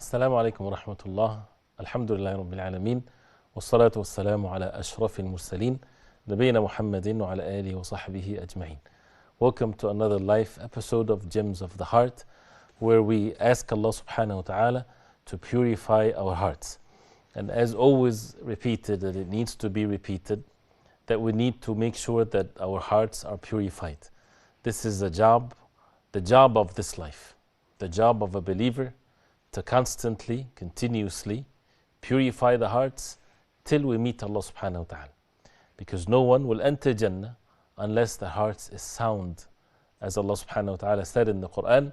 السلام عليكم ورحمة الله. الحمد لله رب العالمين والصلاة والسلام على أشرف المرسلين نبينا محمد وعلى آله وصحبه أجمعين. Welcome to another live episode of Gems of the Heart, where we ask Allah subhanahu wa ta'ala to purify our hearts. And as always repeated, that it needs to be repeated, that we need to make sure that our hearts are purified. This is the job of this life, the job of a believer, to constantly, continuously purify the hearts till we meet Allah subhanahu wa ta'ala. Because no one will enter Jannah unless the heart is sound. As Allah subhanahu wa ta'ala said in the Quran,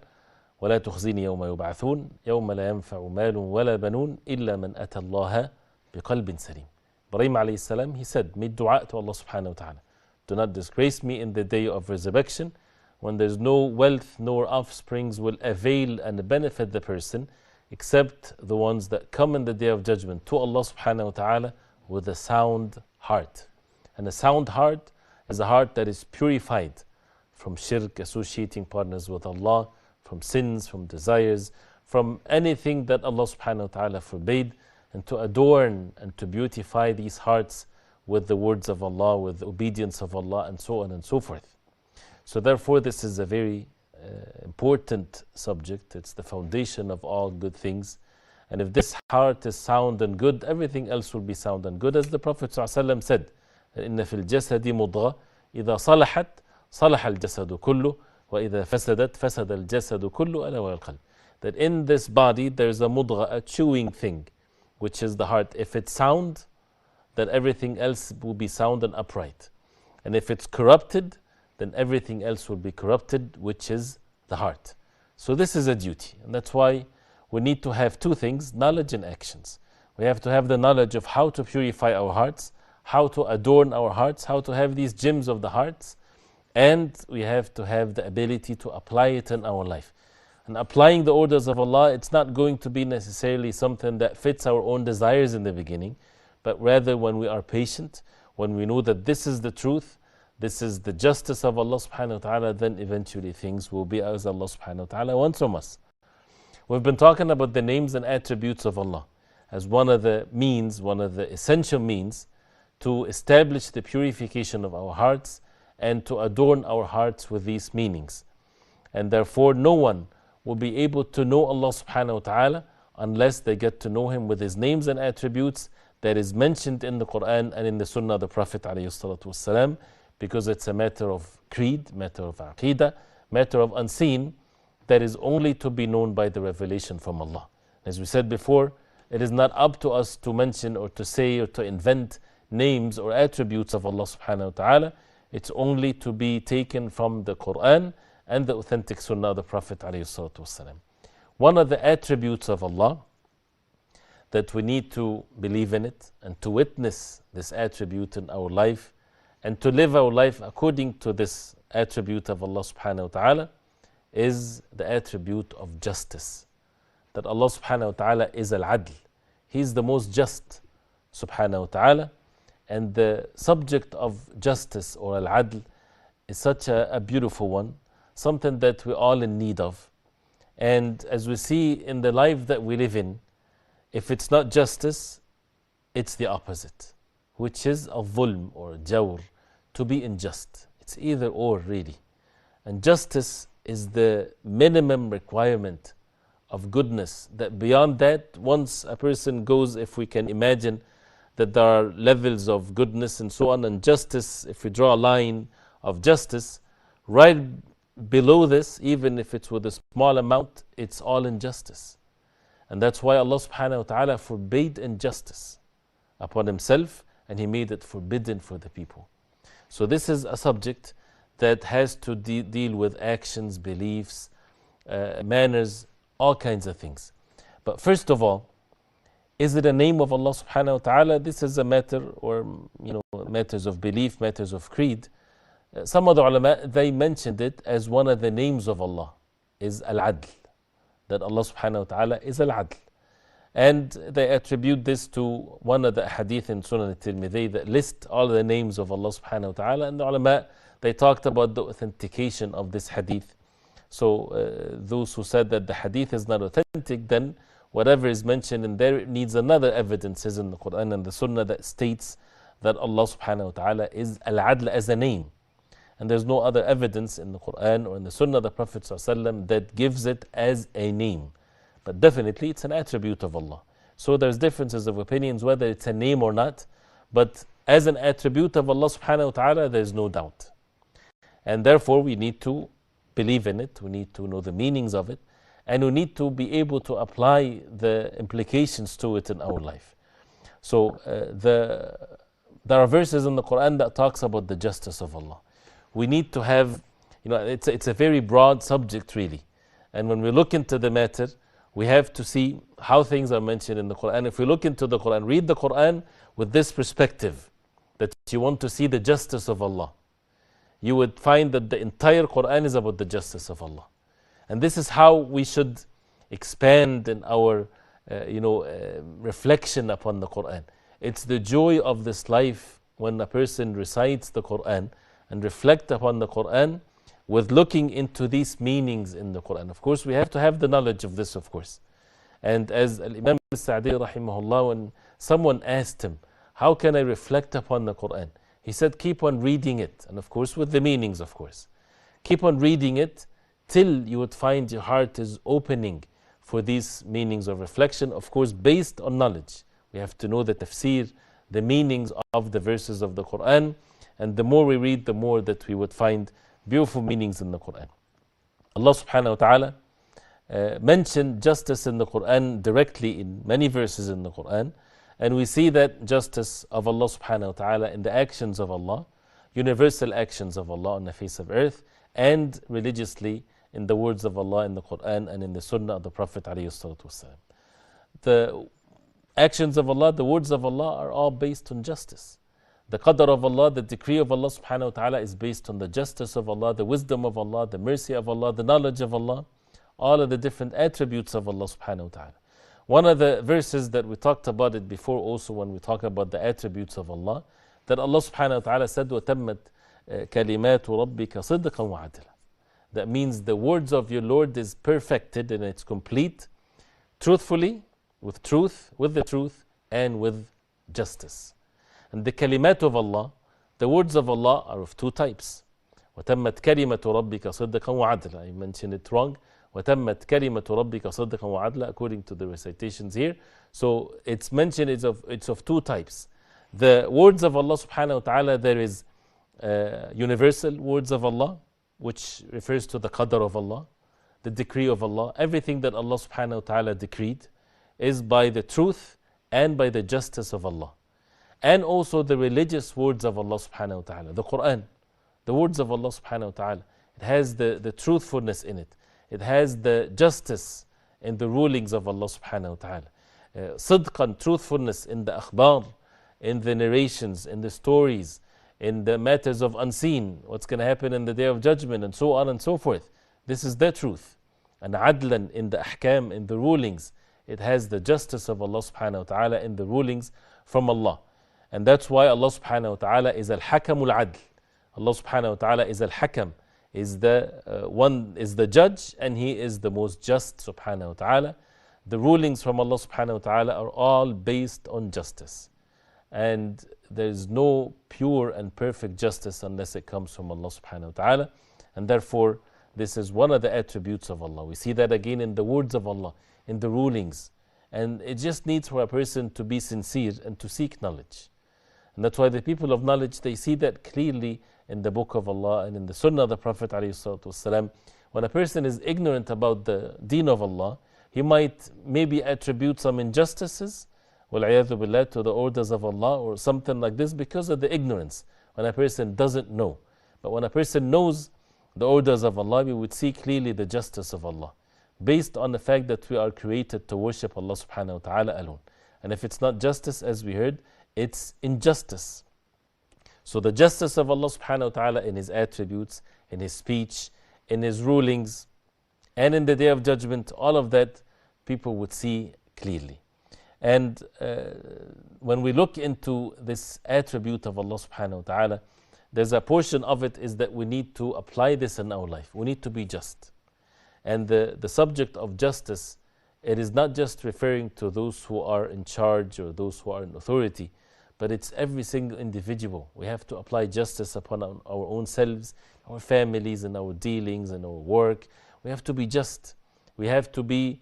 وَلَا تُخْزِنِي يَوْمَ يُبْعَثُونَ يَوْمَ لَا يَنْفَعُ مَالٌ وَلَا بَنُونَ إِلَّا مَنْ أَتَى اللَّهَ بِقَلْبٍ سَلِيمٍ. Ibrahim alayhi salam, he said, make dua to Allah subhanahu wa ta'ala. Do not disgrace me in the day of resurrection, when there's no wealth nor offsprings will avail and benefit the person, except the ones that come in the day of judgment to Allah subhanahu wa ta'ala with a sound heart. And a sound heart is a heart that is purified from shirk, associating partners with Allah, from sins, from desires, from anything that Allah subhanahu wa ta'ala forbade, and to adorn and to beautify these hearts with the words of Allah, with the obedience of Allah, and so on and so forth. So therefore this is a very important subject. It's the foundation of all good things. And if this heart is sound and good, everything else will be sound and good. As the Prophet ﷺ said, إِنَّ فِي الْجَسَدِ مُضْغَةً إِذَا صَلَحَتْ صَلَحَ الْجَسَدُ كُلُّهُ وَإِذَا فَسَدَتْ فَسَدَ الْجَسَدُ كُلُّهُ أَلَا وَهِيَ الْقَلْبُ. That in this body there's a mudgha, a chewing thing, which is the heart. If it's sound, then everything else will be sound and upright. And if it's corrupted, then everything else will be corrupted, which is the heart. So this is a duty, and that's why we need to have two things, knowledge and actions. We have to have the knowledge of how to purify our hearts, how to adorn our hearts, how to have these gems of the hearts, and we have to have the ability to apply it in our life. And applying the orders of Allah, it's not going to be necessarily something that fits our own desires in the beginning, but rather when we are patient, when we know that this is the truth, this is the justice of Allah subhanahu wa ta'ala, then eventually things will be as Allah subhanahu wa ta'ala wants from us. We've been talking about the names and attributes of Allah as one of the means, one of the essential means to establish the purification of our hearts and to adorn our hearts with these meanings. And therefore no one will be able to know Allah subhanahu wa ta'ala unless they get to know Him with His names and attributes that is mentioned in the Quran and in the Sunnah of the Prophet alayhi salatu wasalam, because it's a matter of creed, matter of aqidah, matter of unseen, that is only to be known by the revelation from Allah. As we said before, it is not up to us to mention or to say or to invent names or attributes of Allah subhanahu wa ta'ala. It's only to be taken from the Quran and the authentic Sunnah of the Prophet alayhi salatu wasalam. One of the attributes of Allah that we need to believe in it and to witness this attribute in our life and to live our life according to this attribute of Allah subhanahu wa ta'ala is the attribute of justice. That Allah subhanahu wa ta'ala is al-adl. He is the most just subhanahu wa ta'ala, and the subject of justice or al-adl is such a beautiful one, something that we're all in need of. And as we see in the life that we live in, if it's not justice, it's the opposite, which is a dhulm or jawr, to be unjust. It's either or really. And justice is the minimum requirement of goodness, that beyond that, once a person goes, if we can imagine that there are levels of goodness and so on, and justice, if we draw a line of justice, right below this, even if it's with a small amount, it's all injustice. And that's why Allah subhanahu wa ta'ala forbade injustice upon Himself, and He made it forbidden for the people. So this is a subject that has to deal with actions, beliefs, manners, all kinds of things. But first of all, is it a name of Allah subhanahu wa ta'ala? This is a matter, or matters of belief, matters of creed. Some of the ulama, they mentioned it as one of the names of Allah, is al-adl. That Allah subhanahu wa ta'ala is al-adl. And they attribute this to one of the hadith in Sunan al-Tirmidhi that list all the names of Allah subhanahu wa ta'ala. And the ulama, they talked about the authentication of this hadith. So those who said that the hadith is not authentic, then whatever is mentioned in there, it needs another evidences in the Quran and the Sunnah that states that Allah subhanahu wa ta'ala is Al-Adl as a name. And there's no other evidence in the Quran or in the Sunnah of the Prophet ﷺ that gives it as a name. But definitely it's an attribute of Allah. So there's differences of opinions whether it's a name or not. But as an attribute of Allah subhanahu wa ta'ala, there's no doubt. And therefore we need to believe in it. We need to know the meanings of it. And we need to be able to apply the implications to it in our life. So there are verses in the Quran that talks about the justice of Allah. We need to have, it's a very broad subject really. And when we look into the matter, we have to see how things are mentioned in the Quran. If we look into the Quran, read the Quran with this perspective, that you want to see the justice of Allah, you would find that the entire Quran is about the justice of Allah. And this is how we should expand in our reflection upon the Quran. It's the joy of this life when a person recites the Quran and reflect upon the Quran with looking into these meanings in the Quran. Of course, we have to have the knowledge of this, of course. And as Imam Sa'di rahimahullah, when someone asked him, how can I reflect upon the Quran? He said, keep on reading it. And of course, with the meanings, of course. Keep on reading it till you would find your heart is opening for these meanings of reflection, of course, based on knowledge. We have to know the tafsir, the meanings of the verses of the Quran. And the more we read, the more that we would find beautiful meanings in the Quran. Allah subhanahu wa ta'ala mentioned justice in the Quran directly in many verses in the Quran. And we see that justice of Allah subhanahu wa ta'ala in the actions of Allah, universal actions of Allah on the face of earth, and religiously in the words of Allah in the Quran and in the Sunnah of the Prophet alayhi salatu wasalam. The actions of Allah, the words of Allah are all based on justice. The qadr of Allah, the decree of Allah subhanahu wa ta'ala is based on the justice of Allah, the wisdom of Allah, the mercy of Allah, the knowledge of Allah, all of the different attributes of Allah subhanahu wa ta'ala. One of the verses that we talked about it before also when we talk about the attributes of Allah, that Allah subhanahu wa ta'ala said, وَتَمَّتْ كَلِمَاتُ رَبِّكَ صِدْقًا وَعَدْلًا. That means the words of your Lord is perfected and it's complete, truthfully, with the truth, and with justice. And the kalimat of Allah, the words of Allah are of two types. وَتَمَّتْ كَلِمَةُ رَبِّكَ صِدْقًا وَعَدْلًا. I mentioned it wrong. وَتَمَّتْ كَلِمَةُ رَبِّكَ صِدْقًا وَعَدْلًا, according to the recitations here. So it's mentioned it's of two types. The words of Allah subhanahu wa ta'ala, there is universal words of Allah, which refers to the qadr of Allah, the decree of Allah. Everything that Allah subhanahu wa ta'ala decreed is by the truth and by the justice of Allah. And also the religious words of Allah subhanahu wa ta'ala, the Quran, the words of Allah subhanahu wa ta'ala. It has the truthfulness in it. It has the justice in the rulings of Allah subhanahu wa ta'ala. Sidqan, truthfulness in the akhbar, in the narrations, in the stories, in the matters of unseen, what's going to happen in the Day of Judgment, and so on and so forth. This is the truth. And adlan, in the ahkam, in the rulings, it has the justice of Allah subhanahu wa ta'ala in the rulings from Allah. And that's why Allah subhanahu wa ta'ala is al-hakamul adl. Allah subhanahu wa ta'ala is al-hakam, is the judge, and He is the most just subhanahu wa ta'ala. The rulings from Allah subhanahu wa ta'ala are all based on justice. And there is no pure and perfect justice unless it comes from Allah subhanahu wa ta'ala. And therefore, this is one of the attributes of Allah. We see that again in the words of Allah, in the rulings. And it just needs for a person to be sincere and to seek knowledge. And that's why the people of knowledge, they see that clearly in the book of Allah and in the Sunnah of the Prophet ﷺ. When a person is ignorant about the deen of Allah, he might maybe attribute some injustices, وَالْعِيَاذُ بِاللَّهِ, to the orders of Allah or something like this because of the ignorance, when a person doesn't know. But when a person knows the orders of Allah, we would see clearly the justice of Allah, based on the fact that we are created to worship Allah subhanahu wa ta'ala alone. And if it's not justice, as we heard, it's injustice. So the justice of Allah subhanahu wa ta'ala in His attributes, in His speech, in His rulings, and in the Day of Judgment, all of that people would see clearly. And when we look into this attribute of Allah subhanahu wa ta'ala, there's a portion of it is that we need to apply this in our life. We need to be just. And the subject of justice it is not just referring to those who are in charge or those who are in authority, but it's every single individual. We have to apply justice upon our own selves, our families, and our dealings and our work. We have to be just. We have to be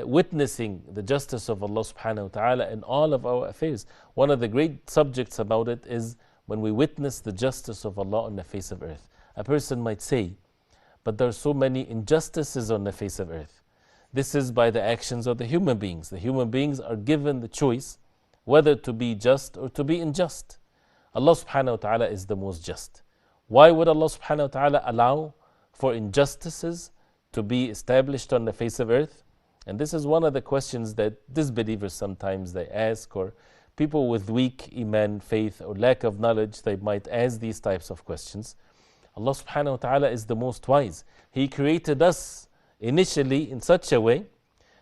witnessing the justice of Allah subhanahu wa ta'ala in all of our affairs. One of the great subjects about it is when we witness the justice of Allah on the face of earth. A person might say, but there are so many injustices on the face of earth. This is by the actions of the human beings. The human beings are given the choice whether to be just or to be unjust. Allah subhanahu wa ta'ala is the most just. Why would Allah subhanahu wa ta'ala allow for injustices to be established on the face of earth? And this is one of the questions that disbelievers sometimes they ask, or people with weak iman, faith, or lack of knowledge, they might ask these types of questions. Allah subhanahu wa ta'ala is the most wise. He created us initially in such a way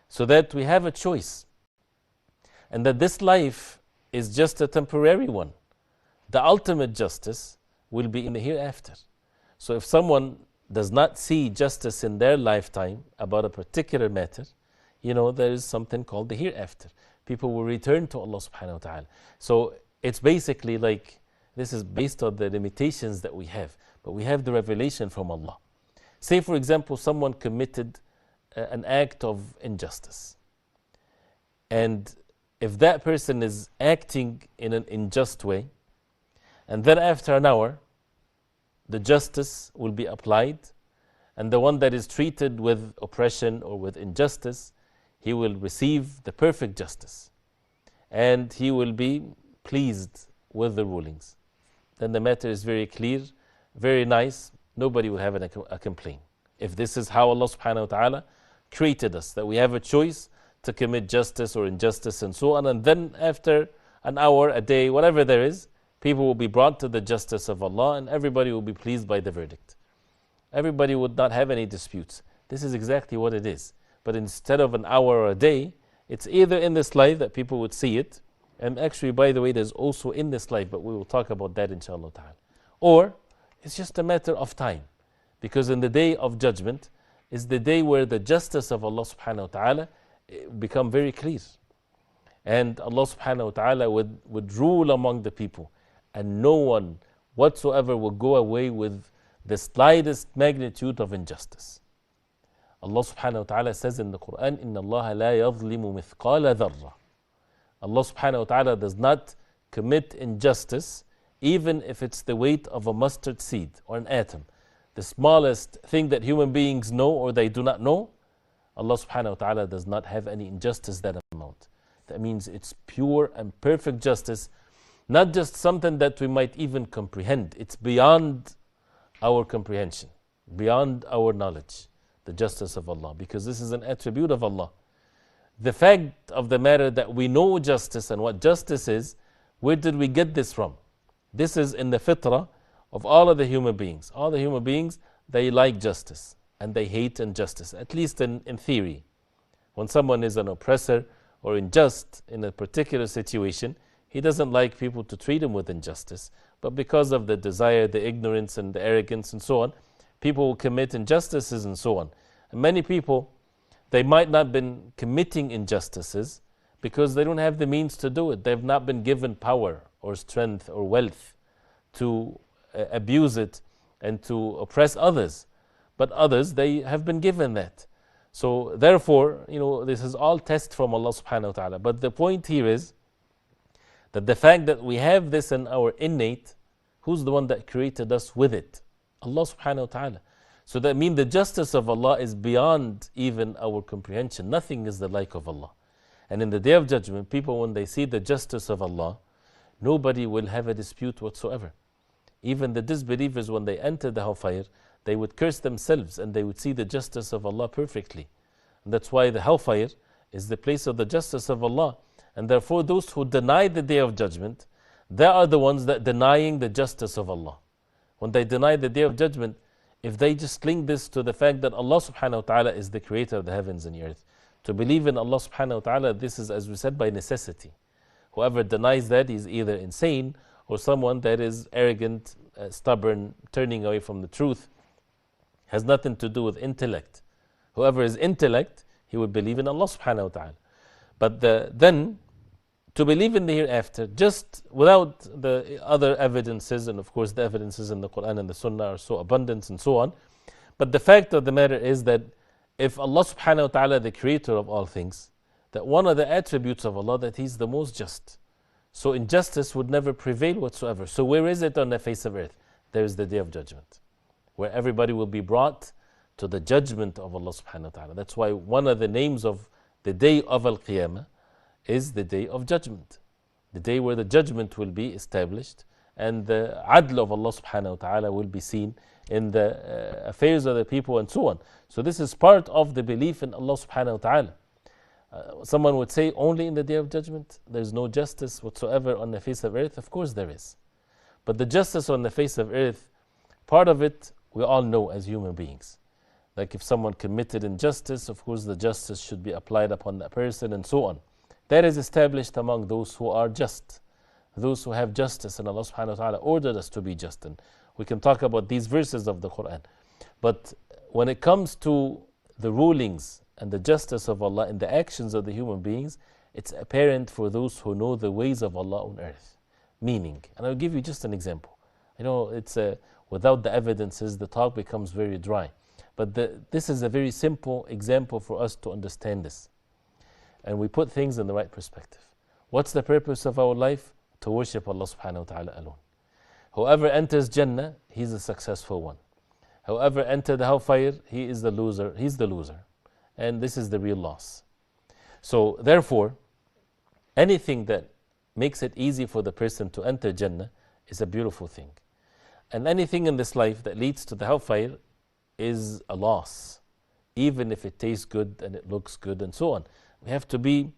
so that we have a choice, and that this life is just a temporary one. The ultimate justice will be in the hereafter. So if someone does not see justice in their lifetime about a particular matter, there is something called the hereafter. People will return to Allah subhanahu wa ta'ala. So it's basically like, this is based on the limitations that we have, but we have the revelation from Allah. Say for example, someone committed an act of injustice. And if that person is acting in an unjust way, and then after an hour, the justice will be applied, and the one that is treated with oppression or with injustice, he will receive the perfect justice, and he will be pleased with the rulings. Then the matter is very clear, very nice, nobody will have a complaint. If this is how Allah subhanahu wa ta'ala created us, that we have a choice to commit justice or injustice and so on, and then after an hour, a day, whatever there is, people will be brought to the justice of Allah, and everybody will be pleased by the verdict. Everybody would not have any disputes. This is exactly what it is. But instead of an hour or a day, it's either in this life that people would see it, and actually, by the way, there's also in this life, but we will talk about that inshallah ta'ala. Or it's just a matter of time, because in the day of judgment is the day where the justice of Allah subhanahu wa ta'ala become very clear. And Allah subhanahu wa ta'ala would rule among the people, and no one whatsoever will go away with the slightest magnitude of injustice. Allah subhanahu wa ta'ala says in the Quran, إِنَّ اللَّهَ لَا يَظْلِمُ مِثْقَالَ ذَرَّةٍ. Allah subhanahu wa ta'ala does not commit injustice, even if it's the weight of a mustard seed or an atom. The smallest thing that human beings know or they do not know, Allah subhanahu wa ta'ala does not have any injustice that amount. That means it's pure and perfect justice, not just something that we might even comprehend. It's beyond our comprehension, beyond our knowledge, the justice of Allah, because this is an attribute of Allah. The fact of the matter that we know justice and what justice is, where did we get this from? This is in the fitrah of all of the human beings. All the human beings, they like justice and they hate injustice, at least in theory. When someone is an oppressor or unjust in a particular situation, he doesn't like people to treat him with injustice. But because of the desire, the ignorance and the arrogance and so on, people will commit injustices and so on. And many people, they might not have been committing injustices because they don't have the means to do it. They have not been given power or strength or wealth to abuse it and to oppress others. But others, they have been given that. So therefore, this is all test from Allah subhanahu wa ta'ala. But the point here is that the fact that we have this in our innate, who's the one that created us with it? Allah subhanahu wa ta'ala. So that means the justice of Allah is beyond even our comprehension. Nothing is the like of Allah. And in the Day of Judgment, people, when they see the justice of Allah, nobody will have a dispute whatsoever. Even the disbelievers, when they enter the hellfire, they would curse themselves and they would see the justice of Allah perfectly. And that's why the hellfire is the place of the justice of Allah. And therefore, those who deny the Day of Judgment, they are the ones that denying the justice of Allah. When they deny the Day of Judgment, if they just link this to the fact that Allah subhanahu wa ta'ala is the creator of the heavens and the earth, to believe in Allah subhanahu wa ta'ala, this is, as we said, by necessity. Whoever denies that is either insane or someone that is arrogant, stubborn, turning away from the truth. Has nothing to do with intellect. Whoever is intellect, he would believe in Allah subhanahu wa ta'ala. But then, to believe in the hereafter, just without the other evidences, and of course the evidences in the Quran and the Sunnah are so abundant and so on, but the fact of the matter is that if Allah subhanahu wa ta'ala, the creator of all things, that one of the attributes of Allah, that He's the most just. So injustice would never prevail whatsoever. So where is it on the face of earth? There is the Day of Judgment, where everybody will be brought to the judgment of Allah subhanahu wa ta'ala. That's why one of the names of the day of Al-Qiyamah is the Day of Judgment. The day where the judgment will be established and the adl of Allah subhanahu wa ta'ala will be seen in the affairs of the people and so on. So this is part of the belief in Allah subhanahu wa ta'ala. Someone would say, only in the Day of Judgment there's no justice whatsoever on the face of earth. Of course there is. But the justice on the face of earth, part of it we all know as human beings. Like if someone committed injustice, of course the justice should be applied upon that person and so on. That is established among those who are just, those who have justice, and Allah subhanahu wa ta'ala ordered us to be just. And we can talk about these verses of the Quran. But when it comes to the rulings and the justice of Allah in the actions of the human beings, it's apparent for those who know the ways of Allah on earth. Meaning, and I'll give you just an example. I know it's without the evidences, the talk becomes very dry. But this is a very simple example for us to understand this. And we put things in the right perspective. What's the purpose of our life? To worship Allah subhanahu wa ta'ala alone. Whoever enters Jannah, he's a successful one. Whoever enters the hellfire, he is the loser. He's the loser. And this is the real loss. So therefore, anything that makes it easy for the person to enter Jannah is a beautiful thing. And anything in this life that leads to the hellfire is a loss, even if it tastes good and it looks good and so on. We have to be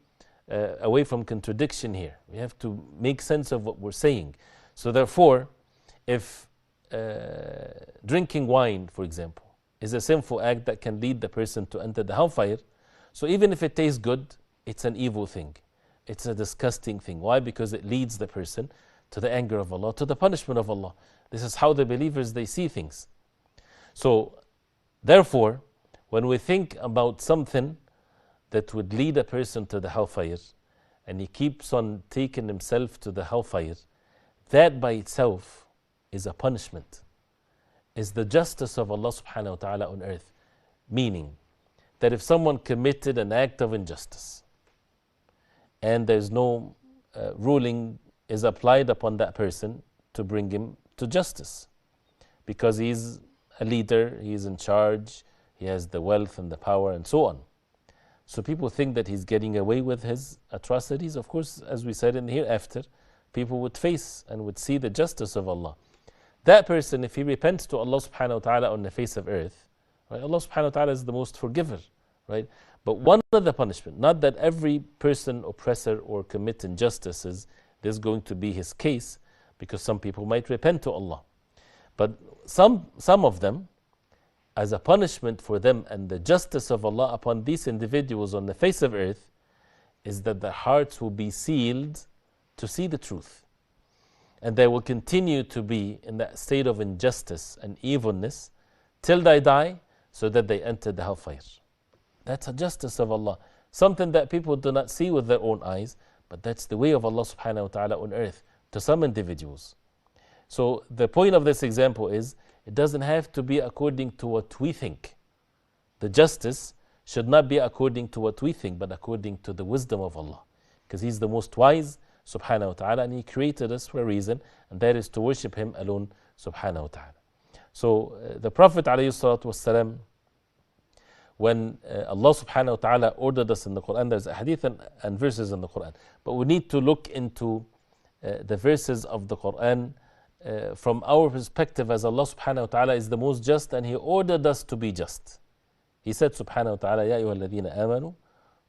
away from contradiction here. We have to make sense of what we're saying. So therefore, if drinking wine, for example, is a sinful act that can lead the person to enter the hellfire, so even if it tastes good, it's an evil thing. It's a disgusting thing. Why? Because it leads the person to the anger of Allah, to the punishment of Allah. This is how the believers, they see things. So therefore, when we think about something that would lead a person to the hellfire, and he keeps on taking himself to the hellfire, that by itself is a punishment, is the justice of Allah subhanahu wa ta'ala on earth. Meaning that if someone committed an act of injustice and there's no ruling is applied upon that person to bring him to justice, because he's a leader, he's in charge, he has the wealth and the power and so on. So people think that he's getting away with his atrocities. Of course, as we said in the hereafter, people would face and would see the justice of Allah. That person, if he repents to Allah subhanahu wa ta'ala on the face of earth, right, Allah subhanahu wa ta'ala is the most forgiver, right? But one of the punishment, not that every person, oppressor or commit injustices, this is going to be his case, because some people might repent to Allah. But some of them, as a punishment for them and the justice of Allah upon these individuals on the face of earth, is that their hearts will be sealed to see the truth. And they will continue to be in that state of injustice and evilness till they die, so that they enter the hellfire. That's a justice of Allah. Something that people do not see with their own eyes, but that's the way of Allah subhanahu wa ta'ala on earth to some individuals. So the point of this example is, it doesn't have to be according to what we think. The justice should not be according to what we think, but according to the wisdom of Allah. Because He's the most wise, subhanahu wa ta'ala, and He created us for a reason, and that is to worship Him alone, subhanahu wa ta'ala. So the Prophet alayhi salatu wasalam, when Allah subhanahu wa ta'ala ordered us in the Quran, there's a hadith and verses in the Quran, but we need to look into the verses of the Quran from our perspective, as Allah subhanahu wa ta'ala is the most just and He ordered us to be just. He said subhanahu wa ta'ala, يَا أَيُّهَا الَّذِينَ آمَنُوا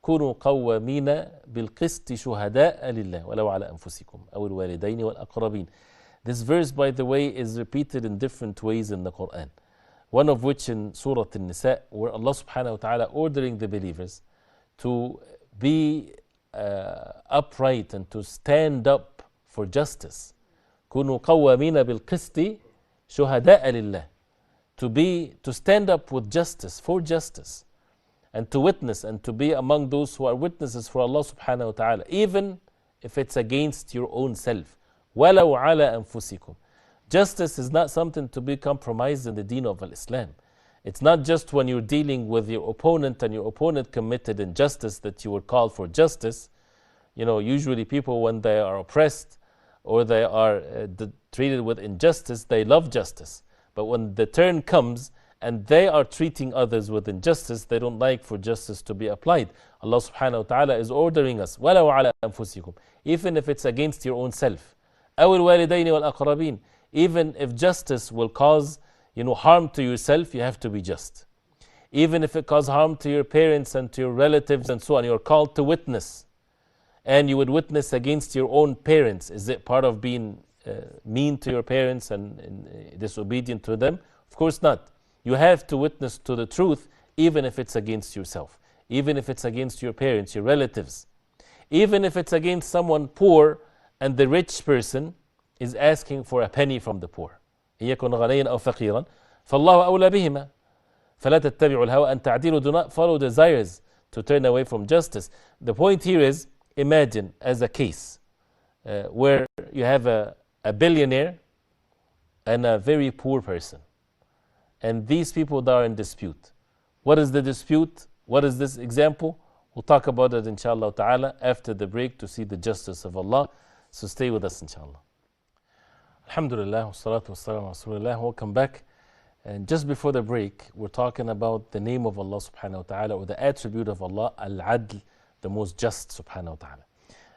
كُونُوا قَوَّامِينَ بِالْقِسْطِ شُهَدَاءَ لِلَّهِ وَلَوْ عَلَى أَنفُسِكُمْ أَوِ الْوَالِدَيْنِ وَالْأَقْرَبِينَ. This verse, by the way, is repeated in different ways in the Quran. One of which in Surah An-Nisa, where Allah subhanahu wa ta'ala ordering the believers to be upright and to stand up for justice. كُونُوا قَوَّامِينَ بِالْقِسْطِ شُهَدَاءَ لِلَّهِ. To stand up with justice, for justice. and to witness and to be among those who are witnesses for Allah subhanahu wa ta'ala, even if it's against your own self. وَلَوْ عَلَى أَنفُسِكُمْ. Justice is not something to be compromised in the deen of Islam. It's not just when you're dealing with your opponent and your opponent committed injustice that you will call for justice. You know, usually people, when they are oppressed or they are treated with injustice, they love justice. But when the turn comes and they are treating others with injustice, they don't like for justice to be applied. Allah subhanahu wa ta'ala is ordering us, وَلَوْ عَلَى أَنفُسِكُمْ, even if it's against your own self. أَوِ الْوَالِدَيْنِ وَالْأَقْرَبِينَ. Even if justice will cause harm to yourself, you have to be just. Even if it causes harm to your parents and to your relatives and so on, you're called to witness. And you would witness against your own parents. Is it part of being mean to your parents and disobedient to them? Of course not. You have to witness to the truth, even if it's against yourself, even if it's against your parents, your relatives, even if it's against someone poor and the rich person is asking for a penny from the poor. إن يكن غنيا أو فقيرا فالله أولى بهما فلا تتبعوا الهوى أن تعدلوا. Do not follow desires to turn away from justice. The point here is, imagine as a case where you have a billionaire and a very poor person. And these people that are in dispute. What is the dispute? What is this example? We'll talk about it inshallah ta'ala after the break to see the justice of Allah. So stay with us inshallah. Alhamdulillah, wassalatu wassalamu ala rasulillah. Welcome back. And just before the break, we're talking about the name of Allah subhanahu wa ta'ala, or the attribute of Allah, Al-Adl, the most just subhanahu wa ta'ala.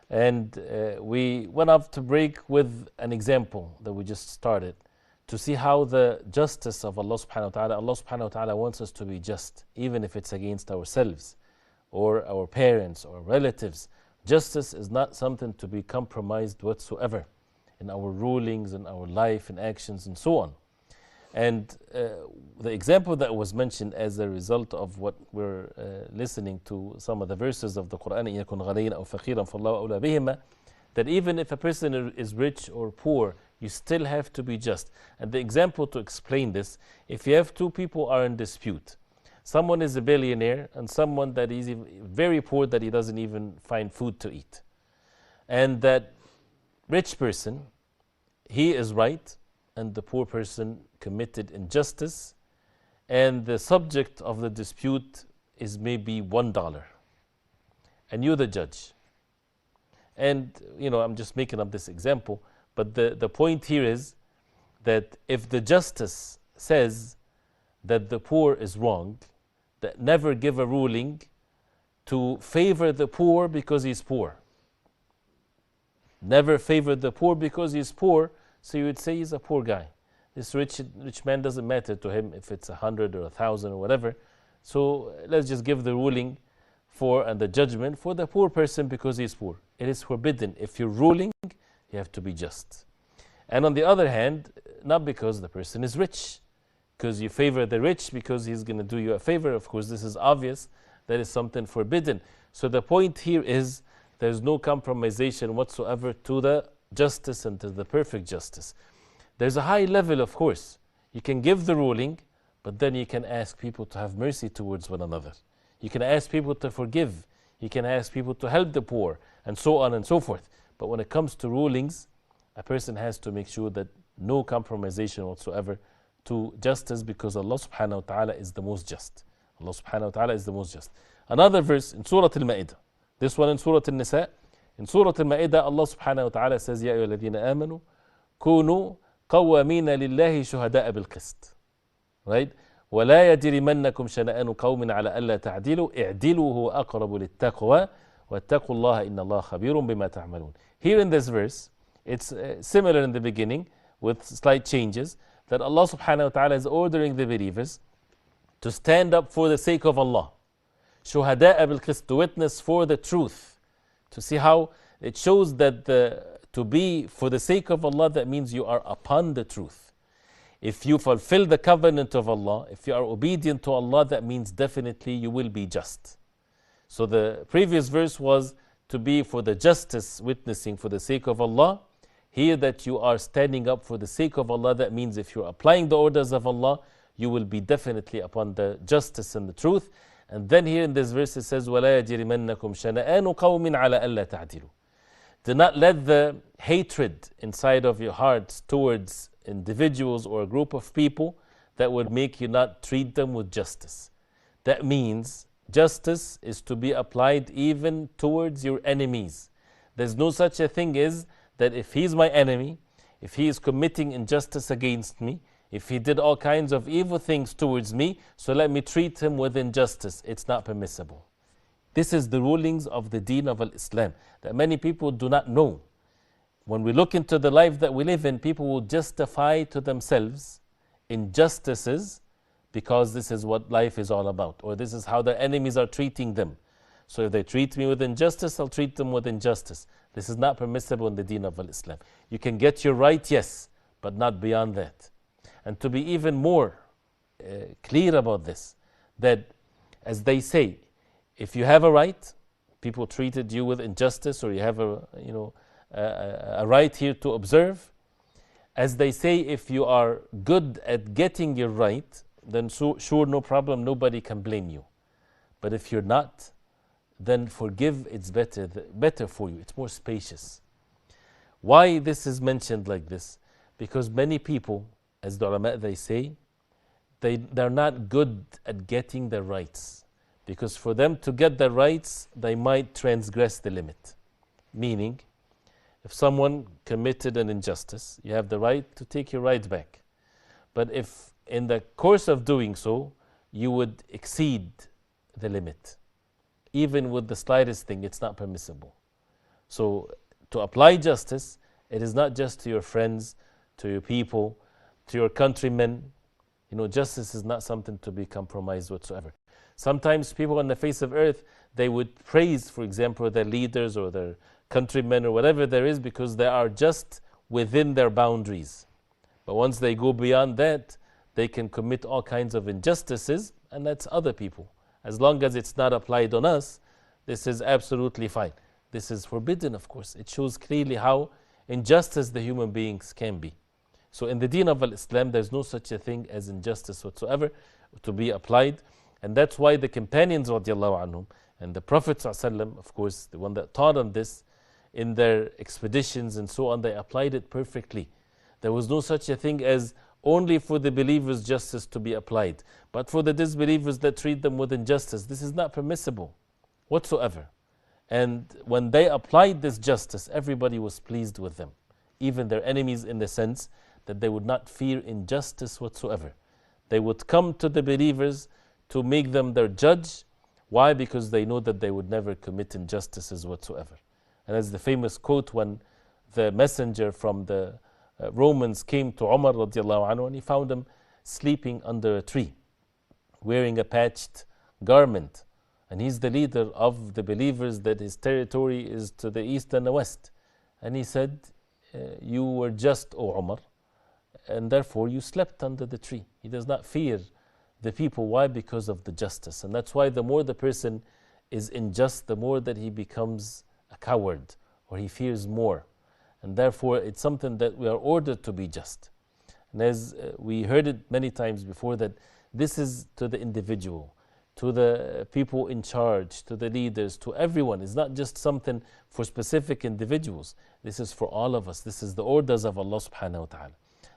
And we went off to break with an example that we just started to see how the justice of Allah subhanahu wa ta'ala wants us to be just, even if it's against ourselves or our parents or relatives. Justice is not something to be compromised whatsoever in our rulings, in our life, in actions, and so on. And the example that was mentioned as a result of what we're listening to, some of the verses of the Quran, إِن يَكُنْ غَنِيًّا أَوْ فَقِيرًا فَاللَّهُ أَوْلَى بِهِمَا, that even if a person is rich or poor, you still have to be just. And the example to explain this, if you have two people are in dispute, someone is a billionaire and someone that is very poor, that he doesn't even find food to eat. And that rich person, he is right, and the poor person committed injustice, and the subject of the dispute is maybe $1, and you're the judge. And I'm just making up this example, but the point here is that if the justice says that the poor is wrong, that never give a ruling to favor the poor because he's poor. Never favor the poor because he's poor, so you would say he's a poor guy. This rich man, doesn't matter to him if it's 100 or 1,000 or whatever. So let's just give the ruling and the judgment for the poor person because he's poor. It is forbidden. If you're ruling, you have to be just. And on the other hand, not because the person is rich, because you favor the rich because he's going to do you a favor. Of course, this is obvious. That is something forbidden. So the point here is there's no compromisation whatsoever to the justice and to the perfect justice. There's a high level, of course. You can give the ruling, but then you can ask people to have mercy towards one another. You can ask people to forgive. You can ask people to help the poor, and so on and so forth. But when it comes to rulings, a person has to make sure that no compromisation whatsoever to justice, because Allah subhanahu wa ta'ala is the most just. Allah subhanahu wa ta'ala is the most just. Another verse in Surah Al-Ma'idah. This one in Surah Al-Nisa. In Surah Al-Ma'idah, Allah subhanahu wa ta'ala says, يَا أَيُّهَا الَّذِينَ آمَنُوا كُونُوا قَوَّامِينَ لِلَّهِ شُهَدَاءَ بِالْقِسْطِ. Right? وَلَا يَجْرِمَنَّكُمْ شَنَآنُ قَوْمٍ عَلَى أَلَّا تَعْدِلُوا اعْدِلُوا هُوَ أَقْرَبُ لِلتَّقْوَى وَاتَّقُوا اللَّهَ إِنَّ اللَّهَ خَبِيرٌ بِمَا تَعْمَلُونَ. Here in this verse, it's similar in the beginning with slight changes, that Allah subhanahu wa ta'ala is ordering the believers to stand up for the sake of Allah. شُهَدَاءَ بِالْقِسْطِ, to witness for the truth. To see how it shows that to be for the sake of Allah, that means you are upon the truth. If you fulfill the covenant of Allah, if you are obedient to Allah, that means definitely you will be just. So the previous verse was to be for the justice, witnessing for the sake of Allah. Here that you are standing up for the sake of Allah, that means if you're applying the orders of Allah, you will be definitely upon the justice and the truth. And then here in this verse it says, وَلَا يَجْرِمَنَّكُمْ شَنَآنُ قَوْمٍ عَلَى أَلَّا تَعْدِلُوا. Do not let the hatred inside of your hearts towards individuals or a group of people that would make you not treat them with justice. That means justice is to be applied even towards your enemies. There's no such a thing as that if he's my enemy, if he is committing injustice against me, if he did all kinds of evil things towards me, so let me treat him with injustice. It's not permissible. This is the rulings of the deen of Islam that many people do not know. When we look into the life that we live in, people will justify to themselves injustices because this is what life is all about, or this is how their enemies are treating them. So if they treat me with injustice, I'll treat them with injustice. This is not permissible in the deen of Islam. You can get your right, yes, but not beyond that. And to be even more clear about this, that as they say, if you have a right, people treated you with injustice, or you have a right here to observe, as they say, if you are good at getting your right, then sure, no problem, nobody can blame you. But if you're not, then forgive, it's better for you, it's more spacious. Why this is mentioned like this? Because many people, as the ulama they say, they're not good at getting their rights. Because for them to get their rights, they might transgress the limit. Meaning, if someone committed an injustice, you have the right to take your right back. But if in the course of doing so, you would exceed the limit, even with the slightest thing, it's not permissible. So to apply justice, it is not just to your friends, to your people, to your countrymen. Justice is not something to be compromised whatsoever. Sometimes people on the face of earth, they would praise, for example, their leaders or their countrymen or whatever there is because they are just within their boundaries. But once they go beyond that, they can commit all kinds of injustices, and that's other people. As long as it's not applied on us, this is absolutely fine. This is forbidden, of course. It shows clearly how injustice the human beings can be. So in the deen of Islam, there's no such a thing as injustice whatsoever to be applied. And that's why the companions radiallahu anhum and the Prophet ﷺ, of course, the one that taught on this, in their expeditions and so on, they applied it perfectly. There was no such a thing as only for the believers justice to be applied. But for the disbelievers that treat them with injustice, this is not permissible whatsoever. And when they applied this justice, everybody was pleased with them. Even their enemies, in the sense that they would not fear injustice whatsoever. They would come to the believers to make them their judge. Why? Because they know that they would never commit injustices whatsoever. And as the famous quote, when the messenger from the Romans came to Umar radiallahu anhu, and he found him sleeping under a tree, wearing a patched garment. And he's the leader of the believers, that his territory is to the east and the west. And he said, you were just, O Umar, and therefore you slept under the tree. He does not fear the people. Why? Because of the justice. And that's why the more the person is unjust, the more that he becomes a coward, or he fears more. And therefore it's something that we are ordered to be just. And as we heard it many times before, that this is to the individual, to the people in charge, to the leaders, to everyone. It's not just something for specific individuals. This is for all of us. This is the orders of Allah subhanahu wa ta'ala.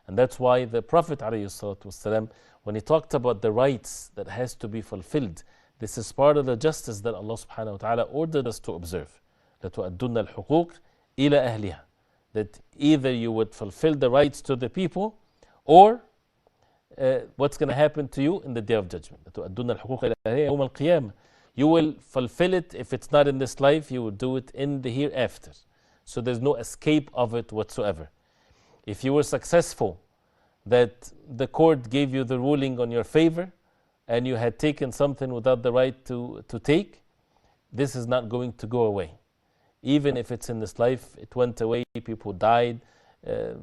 And that's why the Prophet ﷺ, when he talked about the rights that has to be fulfilled, this is part of the justice that Allah subhanahu wa ta'ala ordered us to observe. لَتُؤَدُّنَّ الْحُقُوقِ إِلَى أَهْلِهَا. That either you would fulfill the rights to the people, or what's going to happen to you in the Day of Judgment. لَتُؤَدُّنَّ الْحُقُوقِ إِلَى أَهْلِهَا يَوْمَ الْقِيَامَةِ. You will fulfill it. If it's not in this life, you will do it in the hereafter. So there's no escape of it whatsoever. If you were successful, that the court gave you the ruling on your favor, and you had taken something without the right to take, this is not going to go away. Even if it's in this life, it went away, people died,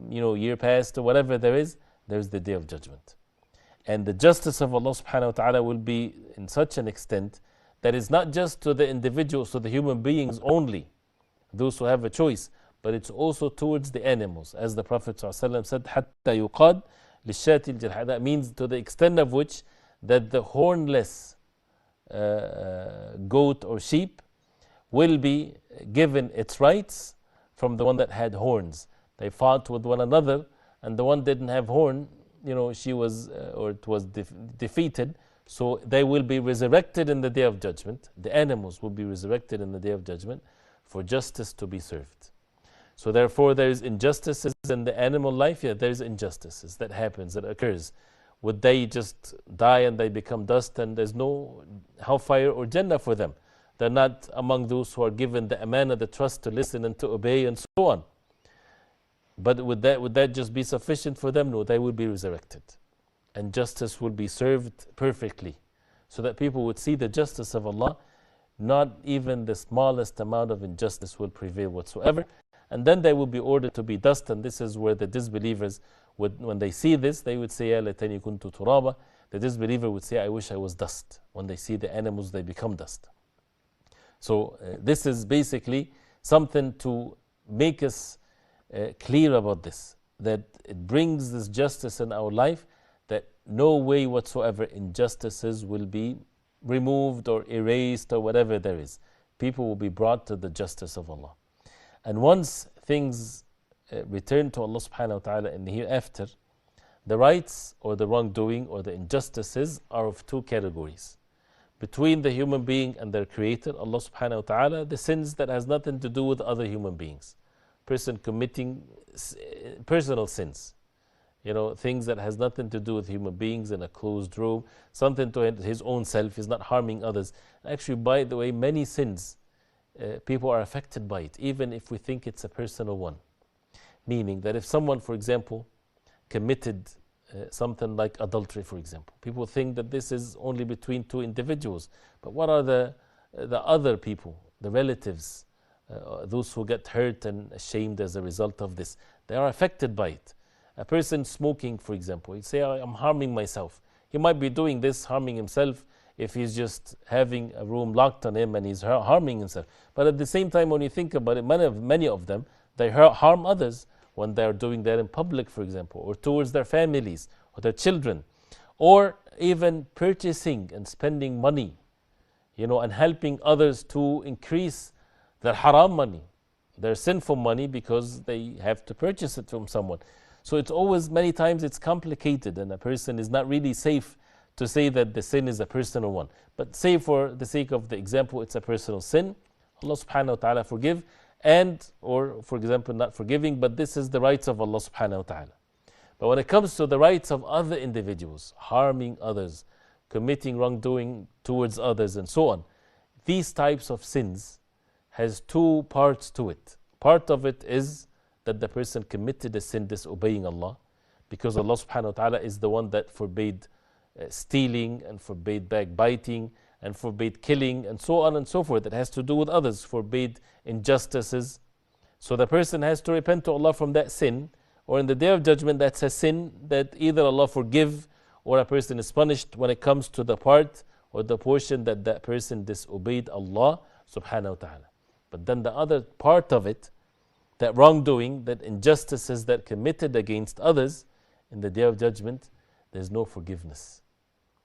year passed, or whatever there is, there's the Day of Judgment. And the justice of Allah subhanahu wa ta'ala will be in such an extent that it's not just to the individuals, to the human beings only, those who have a choice, but it's also towards the animals. As the Prophet ﷺ said, حَتَّى يُقَادْ لِلشَّاةِ الْجَرْحَى. That means to the extent of which that the hornless goat or sheep will be given its rights from the one that had horns. They fought with one another, and the one didn't have horn, she was, or it was defeated. So they will be resurrected in the Day of Judgment. The animals will be resurrected in the Day of Judgment for justice to be served. So therefore there is injustices in the animal life. Yeah, there is injustices that happens, that occurs. Would they just die and they become dust and there's no hellfire or Jannah for them? They're not among those who are given the amana, the trust to listen and to obey and so on. But would that just be sufficient for them? No, they will be resurrected. And justice will be served perfectly. So that people would see the justice of Allah. Not even the smallest amount of injustice will prevail whatsoever. And then they will be ordered to be dust. And this is where the disbelievers would, when they see this, they would say, Ya laytani kuntu turaba. The disbeliever would say, I wish I was dust. When they see the animals, they become dust. So this is basically something to make us clear about this, that it brings this justice in our life, that no way whatsoever injustices will be removed or erased or whatever there is. People will be brought to the justice of Allah. And once things return to Allah subhanahu wa ta'ala in the hereafter, the rights or the wrongdoing or the injustices are of two categories. Between the human being and their creator, Allah subhanahu wa ta'ala, the sins that has nothing to do with other human beings. Person committing personal sins. Things that has nothing to do with human beings in a closed room, something to his own self, is not harming others. Actually, by the way, many sins, people are affected by it, even if we think it's a personal one. Meaning that if someone, for example, committed something like adultery, for example, people think that this is only between two individuals. But what are the other people, the relatives, those who get hurt and ashamed as a result of this? They are affected by it. A person smoking, for example, he'd say, I'm harming myself. He might be doing this, harming himself, if he's just having a room locked on him and he's harming himself. But at the same time, when you think about it, many of them, they harm others when they're doing that in public, for example, or towards their families or their children, or even purchasing and spending money, and helping others to increase their haram money, their sinful money, because they have to purchase it from someone. So it's always, many times it's complicated, and a person is not really safe to say that the sin is a personal one. But say for the sake of the example, it's a personal sin. Allah subhanahu wa ta'ala forgive, or for example, not forgiving, but this is the rights of Allah subhanahu wa ta'ala. But when it comes to the rights of other individuals, harming others, committing wrongdoing towards others, and so on, these types of sins has two parts to it. Part of it is that the person committed a sin disobeying Allah, because Allah subhanahu wa ta'ala is the one that forbade stealing and forbade backbiting and forbade killing and so on and so forth. That has to do with others, forbade injustices. So the person has to repent to Allah from that sin, or in the Day of Judgment, that's a sin that either Allah forgive or a person is punished when it comes to the part or the portion that that person disobeyed Allah subhanahu wa ta'ala. But then the other part of it, that wrongdoing, that injustices that committed against others, in the Day of Judgment, there's no forgiveness.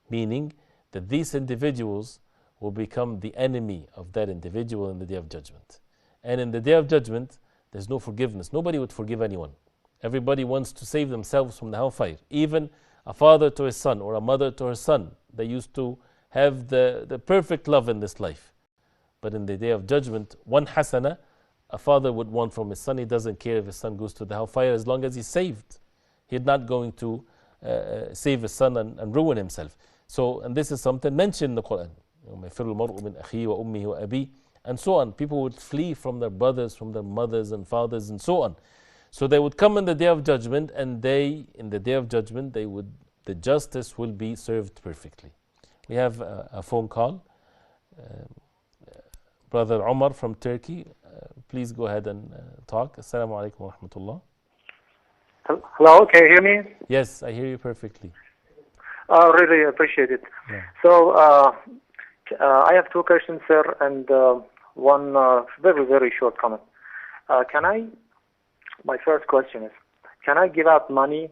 Meaning that these individuals will become the enemy of that individual in the Day of Judgment. And in the Day of Judgment, there's no forgiveness. Nobody would forgive anyone. Everybody wants to save themselves from the hellfire. Even a father to his son or a mother to her son, they used to have the perfect love in this life. But in the Day of Judgment, one hasana, a father would want from his son. He doesn't care if his son goes to the hellfire as long as he's saved. He's not going to save his son and ruin himself. So, and this is something mentioned in the Quran. And so on. People would flee from their brothers, from their mothers and fathers, and so on. So they would come in the Day of Judgment, and in the Day of Judgment, the justice will be served perfectly. We have a phone call. Brother Omar from Turkey, please go ahead and talk. Assalamu alaikum wa rahmatullah. Hello, can you hear me? Yes, I hear you perfectly. Really appreciate it. Yeah. So, I have two questions, sir, and one very, very short comment. My first question is, can I give out money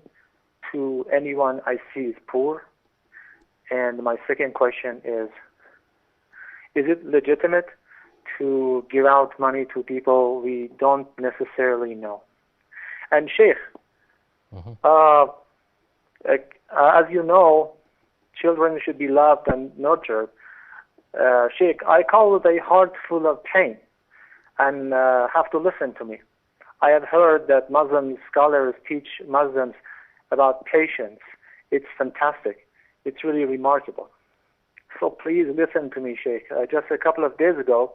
to anyone I see is poor? And my second question is, Is it legitimate to give out money to people we don't necessarily know? And Sheikh, as you know, children should be loved and nurtured. Sheikh, I call with a heart full of pain, and have to listen to me. I have heard that Muslim scholars teach Muslims about patience. It's fantastic. It's really remarkable. So please listen to me, Sheikh. Just a couple of days ago,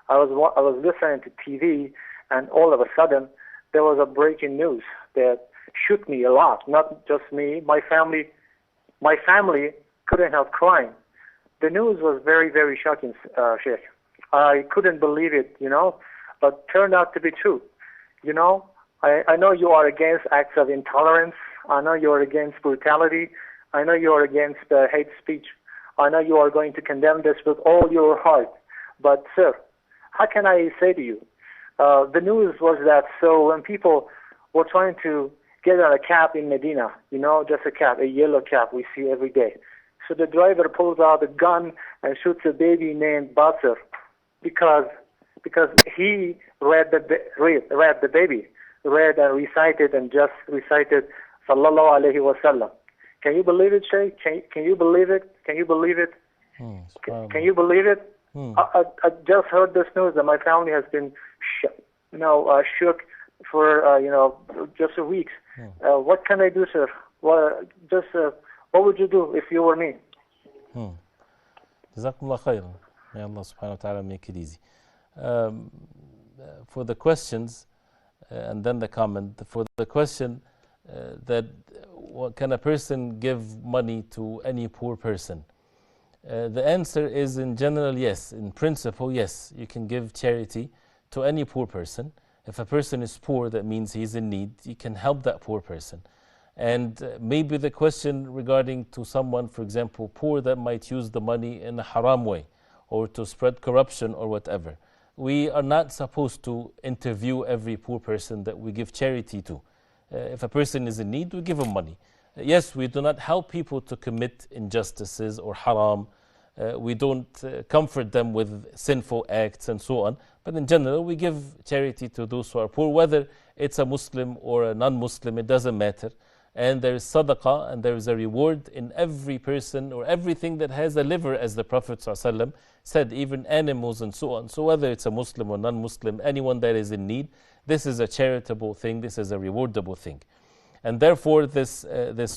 I was listening to TV, and all of a sudden, there was a breaking news that shook me a lot. Not just me, my family couldn't help crying. The news was very, very shocking, Sheikh. I couldn't believe it, but turned out to be true. I know you are against acts of intolerance. I know you are against brutality. I know you are against hate speech. I know you are going to condemn this with all your heart. But, sir, how can I say to you? The news was that when people were trying to get on a cab in Medina, just a cab, a yellow cab we see every day. So the driver pulls out a gun and shoots a baby named Basir because he read the baby, read and recited Sallallahu Alaihi Wasallam. Can you believe it, Sheikh? Can you believe it? Can you believe it? Can you believe it? I just heard this news that my family has been shook for just a week. What can I do, sir? What would you do if you were me? Jazakumullah khairan. May Allah subhanahu wa ta'ala make it easy. For the questions and then the comment, for the question that can a person give money to any poor person? The answer is in general yes. In principle, yes. You can give charity to any poor person. If a person is poor, that means he's in need. You can help that poor person. And maybe the question regarding to someone, for example, poor that might use the money in a haram way or to spread corruption or whatever. We are not supposed to interview every poor person that we give charity to. If a person is in need, we give him money. Yes, we do not help people to commit injustices or haram. We don't comfort them with sinful acts and so on. But in general, we give charity to those who are poor, whether it's a Muslim or a non-Muslim, it doesn't matter. And there is sadaqah, and there is a reward in every person or everything that has a liver, as the Prophet ﷺ said, even animals and so on. So whether it's a Muslim or non-Muslim, anyone that is in need, this is a charitable thing, this is a rewardable thing. And therefore this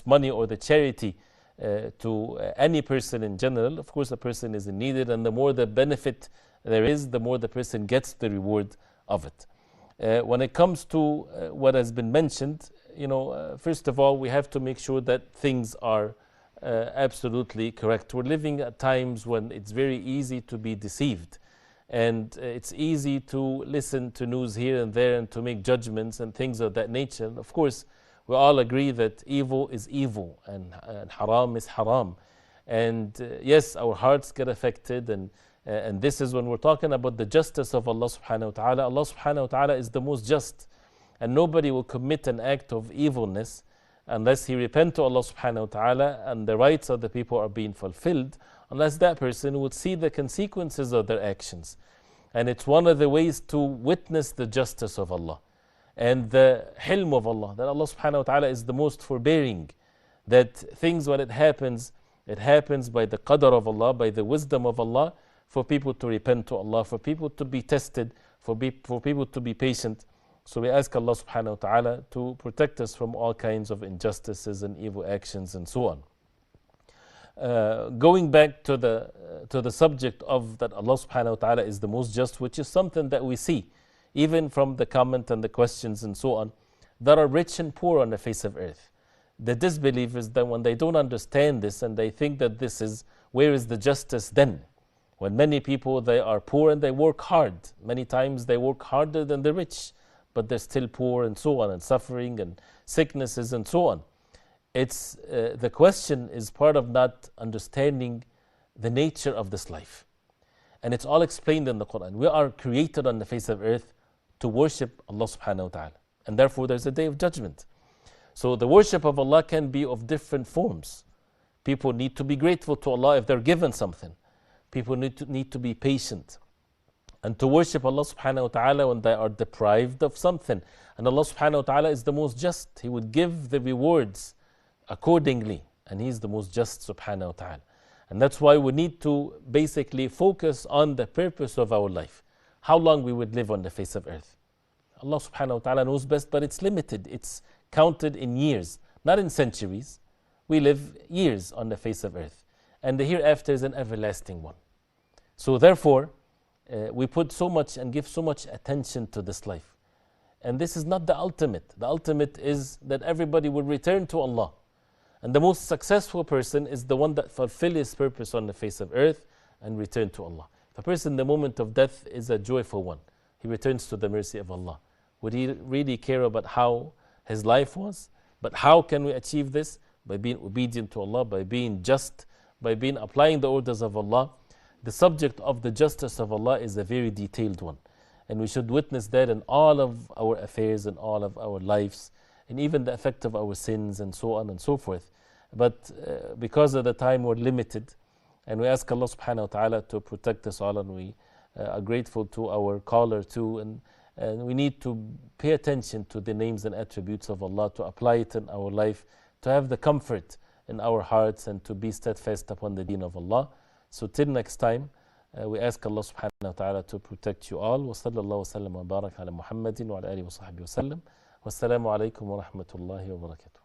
money or the charity to any person in general, of course a person is in need, and the more the benefit there is, the more the person gets the reward of it. When it comes to what has been mentioned, first of all, we have to make sure that things are absolutely correct. We're living at times when it's very easy to be deceived, and it's easy to listen to news here and there and to make judgments and things of that nature. And of course, we all agree that evil is evil and haram is haram. And yes, our hearts get affected, and this is when we're talking about the justice of Allah subhanahu wa ta'ala. Allah subhanahu wa ta'ala is the most just. And nobody will commit an act of evilness unless he repent to Allah subhanahu wa ta'ala and the rights of the people are being fulfilled, unless that person would see the consequences of their actions. And it's one of the ways to witness the justice of Allah and the hilm of Allah, that Allah subhanahu wa ta'ala is the most forbearing, that things when it happens by the qadr of Allah, by the wisdom of Allah, for people to repent to Allah, for people to be tested, for people to be patient. So we ask Allah subhanahu wa ta'ala to protect us from all kinds of injustices and evil actions and so on. Going back to the subject of that Allah subhanahu wa ta'ala is the most just, which is something that we see even from the comment and the questions and so on. There are rich and poor on the face of earth. The disbelievers, that when they don't understand this and they think that this is, where is the justice then? When many people, they are poor and they work hard. Many times they work harder than the rich, but they're still poor and so on, and suffering and sicknesses and so on. It's the question is part of not understanding the nature of this life. And it's all explained in the Quran. We are created on the face of earth to worship Allah subhanahu wa ta'ala. And therefore there's a day of judgment. So the worship of Allah can be of different forms. People need to be grateful to Allah if they're given something. People need to be patient and to worship Allah subhanahu wa ta'ala when they are deprived of something. And Allah subhanahu wa ta'ala is the most just. He would give the rewards accordingly. And He is the most just subhanahu wa ta'ala. And that's why we need to basically focus on the purpose of our life. How long we would live on the face of earth. Allah subhanahu wa ta'ala knows best, but it's limited. It's counted in years, not in centuries. We live years on the face of earth. And the hereafter is an everlasting one. So therefore, we put so much and give so much attention to this life. And this is not the ultimate. The ultimate is that everybody will return to Allah. And the most successful person is the one that fulfills his purpose on the face of earth and return to Allah. If a person in the moment of death is a joyful one, he returns to the mercy of Allah. Would he really care about how his life was? But how can we achieve this? By being obedient to Allah, by being just, by applying the orders of Allah. The subject of the justice of Allah is a very detailed one. And we should witness that in all of our affairs and all of our lives, and even the effect of our sins and so on and so forth. But because of the time we're limited, and we ask Allah subhanahu wa ta'ala to protect us all, and we are grateful to our caller too, and we need to pay attention to the names and attributes of Allah, to apply it in our life, to have the comfort in our hearts, and to be steadfast upon the deen of Allah. So till next time, we ask Allah subhanahu wa ta'ala to protect you all. Wa sallallahu wa sallam wa barak ala Muhammadin wa ala alihi wa sahbihi wa sallam. Wassalamu alaikum wa rahmatullahi wa barakatuh.